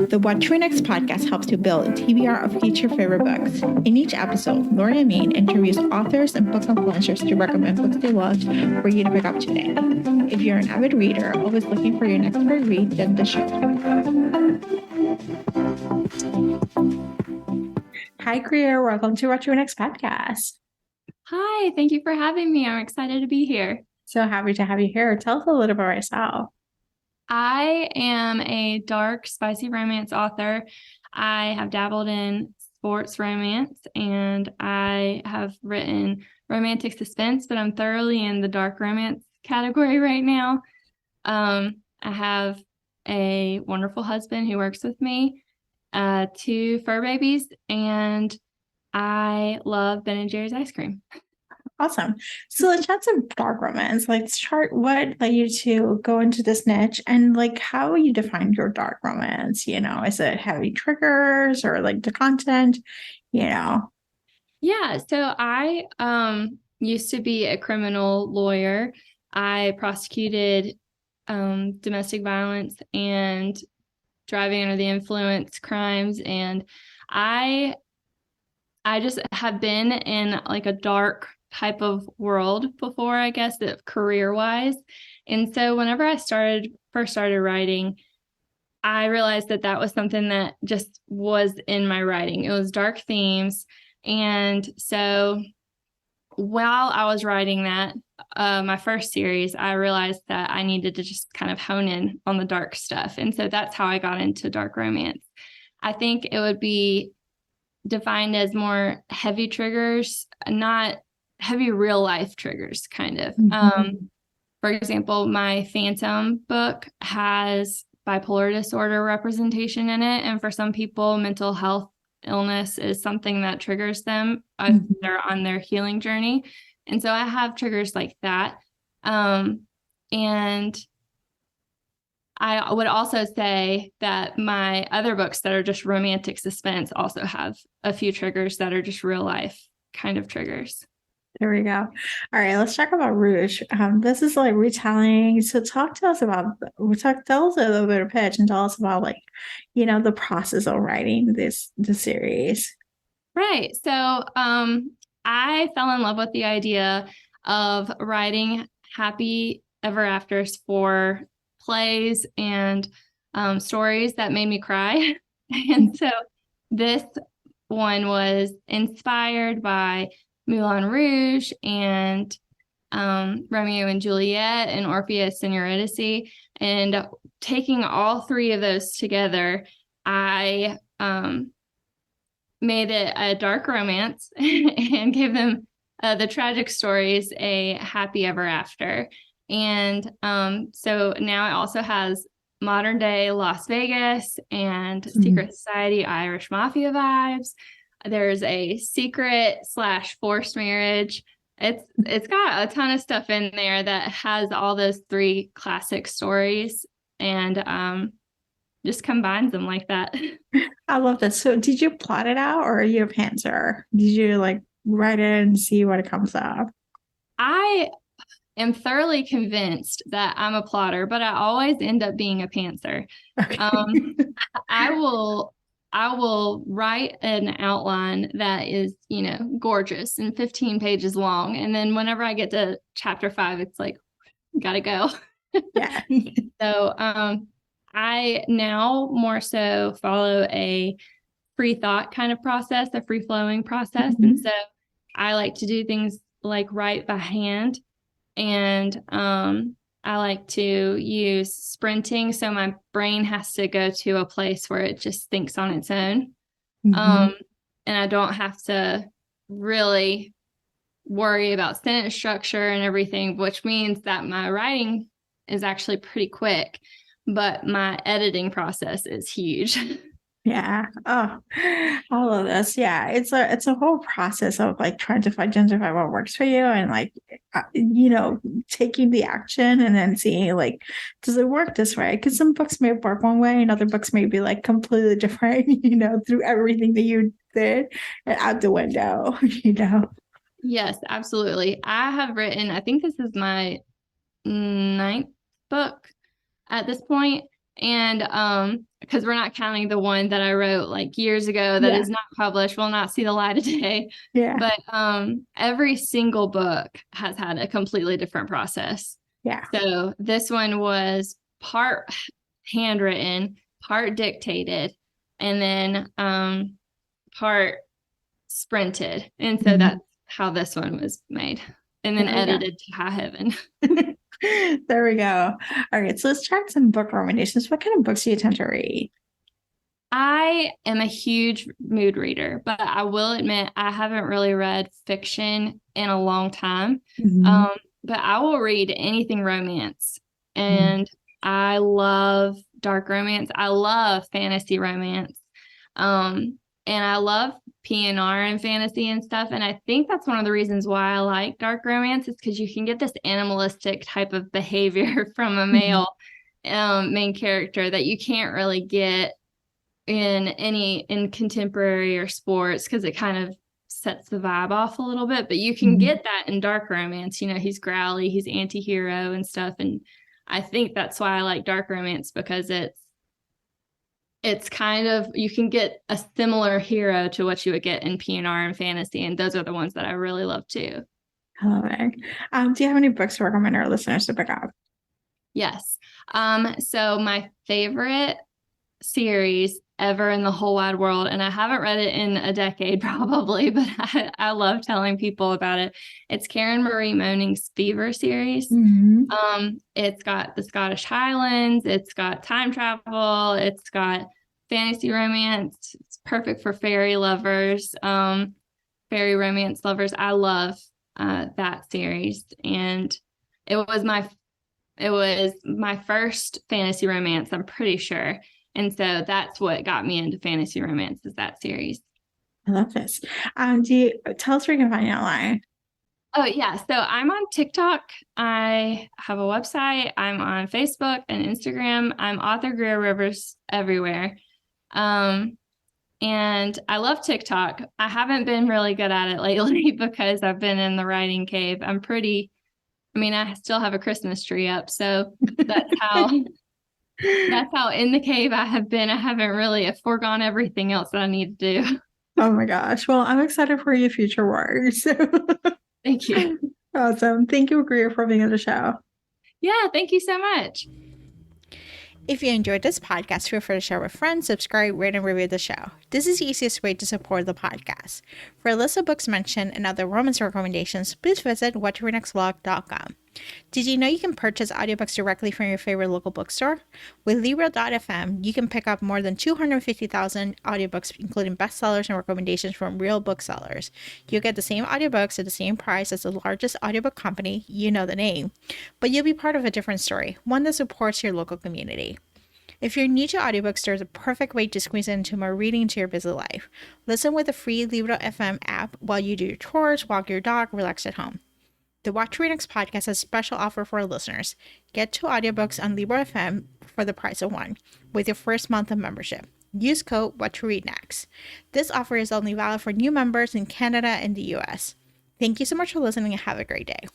The What to Next podcast helps you build a TBR of future favorite books. In each episode, Lori and Maine interviews authors and book influencers to recommend books they loved for you to pick up today. If you're an avid reader, always looking for your next great read, then the show. Hi, Greer. Welcome to What to Next podcast. Hi, thank you for having me. I'm excited to be here. So happy to have you here. Tell us a little about yourself. I am a dark, spicy romance author. I have dabbled in sports romance and I have written romantic suspense, but I'm thoroughly in the dark romance category right now. I have a wonderful husband who works with me, 2 fur babies, and I love Ben & Jerry's ice cream. Awesome. So in terms of dark romance, like start what led you to go into this niche and like how you define your dark romance? Is it heavy triggers or like the content? Yeah. So I used to be a criminal lawyer. I prosecuted domestic violence and driving under the influence crimes, and I just have been in like a dark type of world before, I guess, that career-wise. And so whenever I first started writing, I realized that was something that just was in my writing. It was dark themes. And so while I was writing that, my first series, I realized that I needed to just kind of hone in on the dark stuff. And so that's how I got into dark romance. I think it would be defined as more heavy triggers, not heavy real life triggers, kind of. For example, my Phantom book has bipolar disorder representation in it. And for some people, mental health illness is something that triggers them if they're on their healing journey. And so I have triggers like that. And I would also say that my other books that are just romantic suspense also have a few triggers that are just real life kind of triggers. There we go. All right, let's talk about Rouge. This is like retelling. So tell us a little bit of pitch and tell us about the process of writing the series. Right. So I fell in love with the idea of writing happy ever afters for plays and stories that made me cry. And so this one was inspired by Moulin Rouge and Romeo and Juliet and Orpheus and Eurydice. And taking all 3 of those together, I made it a dark romance and gave them the tragic stories a happy ever after. And so now it also has modern day Las Vegas and secret society Irish mafia vibes. There's a secret/forced marriage. It's got a ton of stuff in there that has all those 3 classic stories and just combines them like that. I love this. So did you plot it out or are you a pantser? Did you write it and see what it comes up? I am thoroughly convinced that I'm a plotter, but I always end up being a pantser. Okay. I will write an outline that is, gorgeous and 15 pages long. And then whenever I get to chapter 5, it's like, gotta go. Yeah. So I now more so follow a free thought kind of process, a free flowing process. And so I like to do things like write by hand. And I like to use sprinting. So my brain has to go to a place where it just thinks on its own. And I don't have to really worry about sentence structure and everything, which means that my writing is actually pretty quick, but my editing process is huge. Yeah. Oh, I love this. Yeah. It's a whole process of trying to identify what works for you and taking the action and then seeing does it work this way? Because some books may work one way and other books may be completely different, through everything that you did and out the window, Yes, absolutely. I have written, I think this is my 9th book at this point. And because we're not counting the one that I wrote like years ago that Yeah. is not published, will not see the light of day. Yeah. But every single book has had a completely different process. Yeah. So this one was part handwritten, part dictated, and then part sprinted. And so Mhm. that's how this one was made. And then There we go. edited to high heaven. There we go. All right, so let's track some book recommendations. What kind of books do you tend to read? I am a huge mood reader, but I will admit I haven't really read fiction in a long time. Mhm. Um, but I will read anything romance. Mhm. And I love dark romance. I love fantasy romance. And I love PNR and fantasy and stuff. And I think that's one of the reasons why I like dark romance is because you can get this animalistic type of behavior from a Mhm. male main character that you can't really get in contemporary or sports because it kind of sets the vibe off a little bit, but you can Mhm. get that in dark romance. He's growly, he's anti-hero and stuff. And I think that's why I like dark romance because it's kind of you can get a similar hero to what you would get in PNR and fantasy. And those are the ones that I really love too. I love it. Do you have any books to recommend our listeners to pick up? Yes. So my favorite series ever in the whole wide world. And I haven't read it in a decade probably, but I love telling people about it. It's Karen Marie Moning's Fever series. Mhm. It's got the Scottish Highlands, it's got time travel, it's got fantasy romance. It's perfect for fairy lovers, fairy romance lovers. I love that series. And it was my it was my first fantasy romance, I'm pretty sure. And so that's what got me into fantasy romance is that series. I love this. Do you tell us where you can find you online? Oh, yeah. So I'm on TikTok. I have a website. I'm on Facebook and Instagram. I'm author Greer Rivers everywhere. Um, and I love TikTok. I haven't been really good at it lately because I've been in the writing cave. I still have a Christmas tree up. So that's how that's how in the cave I have been. I haven't really foregone everything else that I need to do. Oh my gosh. Well, I'm excited for your future work. So Thank you. awesome. Thank you, Greer, for being on the show. Yeah, thank you so much. If you enjoyed this podcast, feel free to share with friends, subscribe, rate, and review the show. This is the easiest way to support the podcast. For a list of books mentioned and other romance recommendations, please visit whattoreadnextblog.com. Did you know you can purchase audiobooks directly from your favorite local bookstore? With Libro.fm, you can pick up more than 250,000 audiobooks, including bestsellers and recommendations from real booksellers. You'll get the same audiobooks at the same price as the largest audiobook company, you know the name, but you'll be part of a different story, one that supports your local community. If you're new to audiobooks, there's a perfect way to squeeze into more reading into your busy life. Listen with the free Libro.fm app while you do your chores, walk your dog, relax at home. The Watch to Read Next podcast has a special offer for our listeners. Get 2 audiobooks on Libro FM for the price of 1 with your first month of membership. Use code WhatToReadNext. This offer is only valid for new members in Canada and the US. Thank you so much for listening and have a great day.